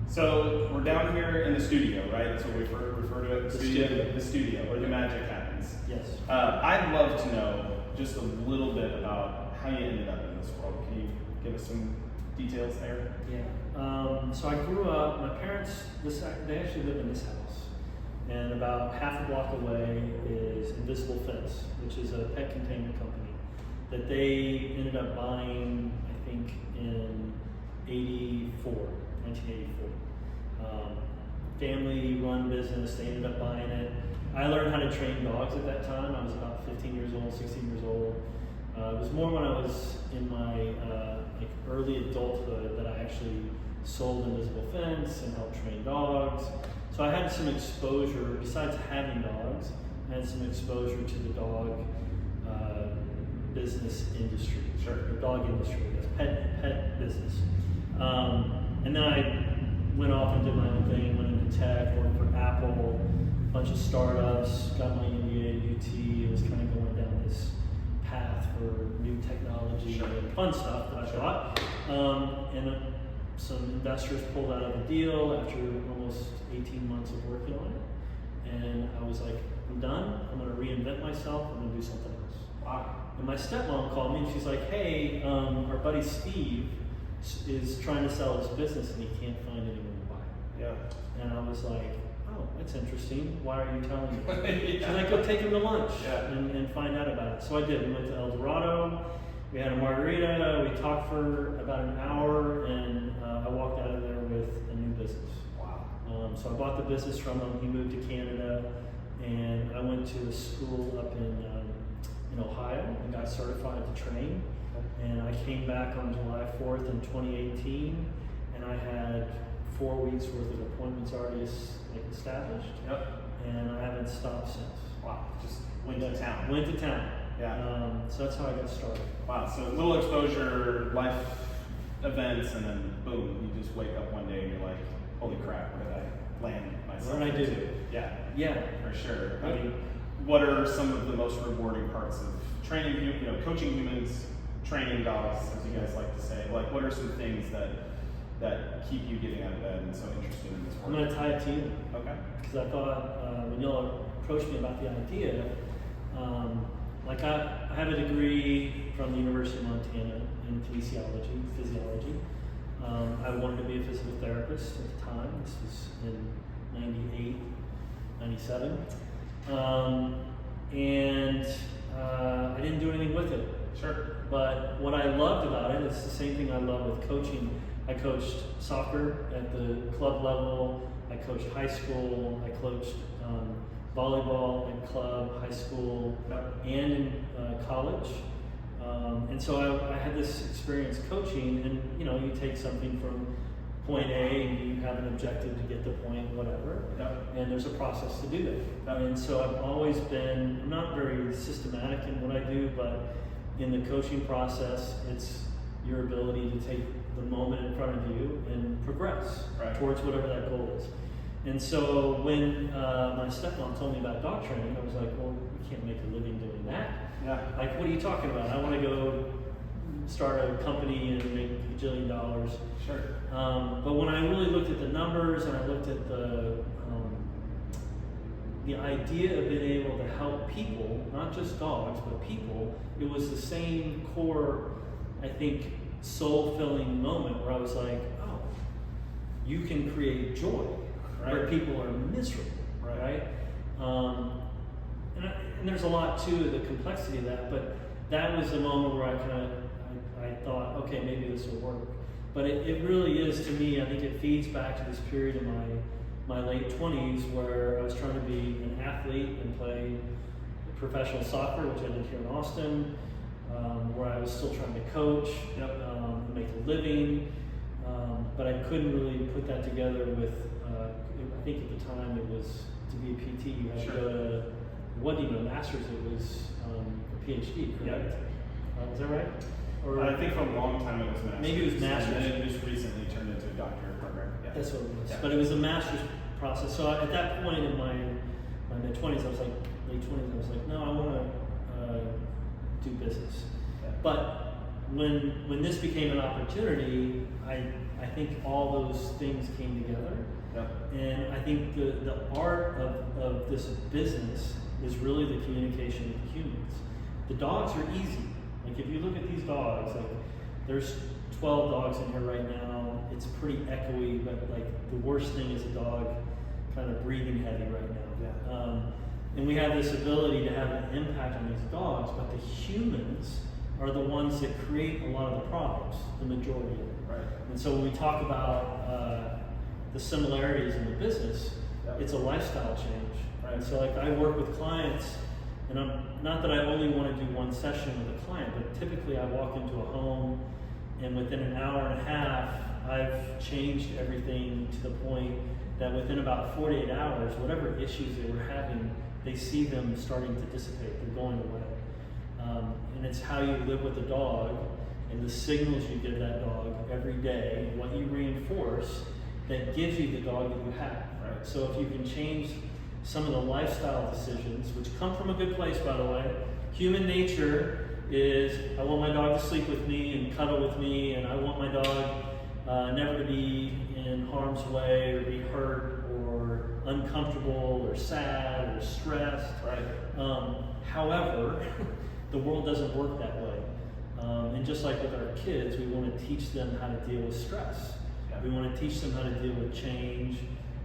So we're down here in the studio, right? That's what we refer to it. The studio, where the magic happens. Yes. I'd love to know just a little bit about how you ended up in this world. Can you give us some details there? Yeah. So I grew up. My parents, they actually live in this house, and about half a block away is Invisible Fence, which is a pet containment company that they ended up buying, I think, in 1984. Family-run business. They ended up buying it. I learned how to train dogs at that time. I was about 15 years old, 16 years old. It was more when I was in my early adulthood that I actually sold Invisible Fence and helped train dogs. So I had some exposure, besides having dogs, I had some exposure to the dog business industry, the dog industry, pet business. And then I went off and did my own thing, went into tech, worked for Apple, a bunch of startups, got my MBA at UT. It was kind of going down this path for new technology and fun stuff that I thought. And some investors pulled out of the deal after almost 18 months of working on it. And I was like, I'm done. I'm going to reinvent myself. I'm going to do something else. Wow. And my stepmom called me and she's like, hey, our buddy Steve is trying to sell his business and he can't find anyone to buy it. Yeah. And I was like, oh, that's interesting. Why are you telling me? She's like, go take him to lunch and find out about it. So I did. We went to El Dorado. We had a margarita. We talked for about an hour, and I walked out of there with a new business. Wow. So I bought the business from him. He moved to Canada, and I went to a school up in Ohio and got certified to train. And I came back on July 4th in 2018, and I had 4 weeks worth of appointments already established. Yep. And I haven't stopped since. Wow. Just went to town. Went to town. Yeah. So that's how I got started. Wow. So a little exposure, life events, and then boom, you just wake up one day and you're like, holy crap, where did I land myself? What did I do? Into? Yeah. Yeah. For sure. I mean, what are some of the most rewarding parts of training, coaching humans, training dogs, as you guys like to say? Like, what are some things that keep you getting out of bed and so interested in this work? I'm going to tie it to you. Okay. Because I thought when y'all approached me about the idea, I have a degree from the University of Montana in physiology. I wanted to be a physical therapist at the time. This was in 98, 97. And I didn't do anything with it. Sure. But what I loved about it, it's the same thing I love with coaching. I coached soccer at the club level. I coached high school. I coached volleyball at club, high school, and in college. And so I had this experience coaching, and you take something from point A and you have an objective to get to point whatever, and there's a process to do that. And so I've always been, I'm not very systematic in what I do, but in the coaching process, it's your ability to take the moment in front of you and progress towards whatever that goal is. And so when my stepmom told me about dog training, I was like, well, we can't make a living doing that. Yeah. Like, what are you talking about? I want to go start a company and make $1 gajillion. Sure. But when I really looked at the numbers and I looked at the idea of being able to help people, not just dogs, but people, it was the same core, I think, soul-filling moment where I was like, oh, you can create joy where people are miserable, right? And there's a lot to the complexity of that, but that was the moment where I thought, okay, maybe this will work. But it really is, to me, I think it feeds back to this period in my late 20s where I was trying to be an athlete and play professional soccer, which I did here in Austin, where I was still trying to coach, make a living, but I couldn't really put that together with, I think at the time it was, to be a PT, you had to go to, it wasn't even a master's, it was a PhD, correct? Is that right? Or I think for a long time it was master's. Maybe it was master's. And then it just recently turned into a doctorate program. Yeah. That's what it was. Yeah. But it was a master's process. So at that point in my mid-20s, I was like, late 20s, I was like, no, I want to do business. Yeah. But when this became an opportunity, I think all those things came together. Yeah. And I think the art of this business is really the communication with humans. The dogs are easy. Like if you look at these dogs, like there's 12 dogs in here right now. It's pretty echoey, but like the worst thing is a dog kind of breathing heavy right now. Yeah. And we have this ability to have an impact on these dogs, but the humans are the ones that create a lot of the problems, the majority of it. Right. And so when we talk about the similarities in the business, it's a lifestyle change. Right. And so like I work with clients, and I'm not that I only want to do one session with a client, but typically I walk into a home, and within an hour and a half, I've changed everything to the point that within about 48 hours, whatever issues they were having, they see them starting to dissipate. They're going away. And it's how you live with the dog and the signals you give that dog every day, what you reinforce, that gives you the dog that you have. Right? So if you can change some of the lifestyle decisions, which come from a good place, by the way. Human nature is, I want my dog to sleep with me and cuddle with me, and I want my dog never to be in harm's way or be hurt or uncomfortable or sad or stressed. Right. However, the world doesn't work that way. And just like with our kids, we want to teach them how to deal with stress. Yeah. We want to teach them how to deal with change,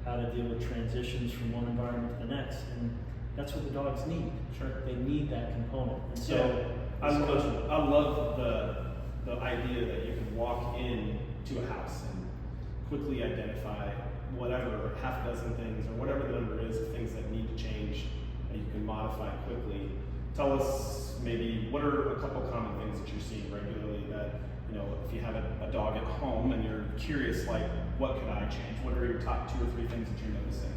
how to deal with transitions from one environment to the next. And that's what the dogs need. Sure. They need that component. And so I love the idea that you can walk in to a house and quickly identify whatever, half a dozen things or whatever the number is of things that need to change, and you can modify quickly. Tell us maybe what are a couple common things that you're seeing regularly that, you know, if you have a dog at home and you're curious, like, what could I change? What are your top 2 or 3 things that you're noticing?